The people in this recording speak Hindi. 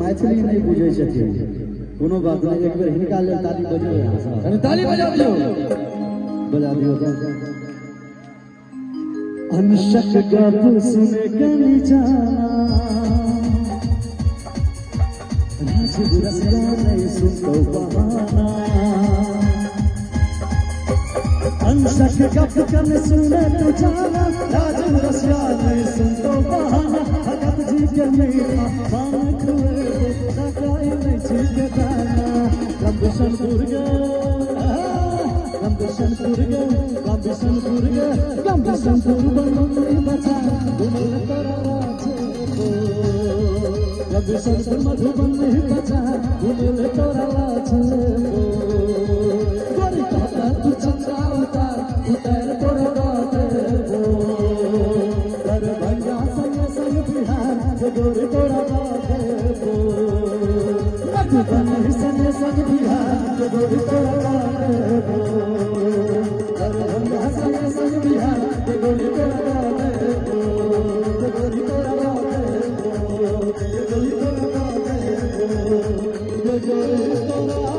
मैथिली नहीं बुझे छथिन कोनो बात नहीं एक बेर हिनका ले ताली बजाओ यहां से अरे ताली बजा दियो अनशक गप सुने कनी जाना राज रसिया नहीं सुनतो बहाना अनशक गप कन सुने तो जाना राज रसिया नहीं सुनतो बहाना भगत जी के मीठा पान खुए सकाई नहीं छिके दाना गंभीरपुर गे गंभीरपुर बंदी बचा घुमल तोरा राजे गंभीरपुर मधुबनी बचा घुमल तोरा राजे गोरी कहता तू चंदा उतार तोरा राजे कर भैया संग संग बिहार गोरी तोरा राजे मधुबनी संग संग बिहार गोरी तोरा राजे Go,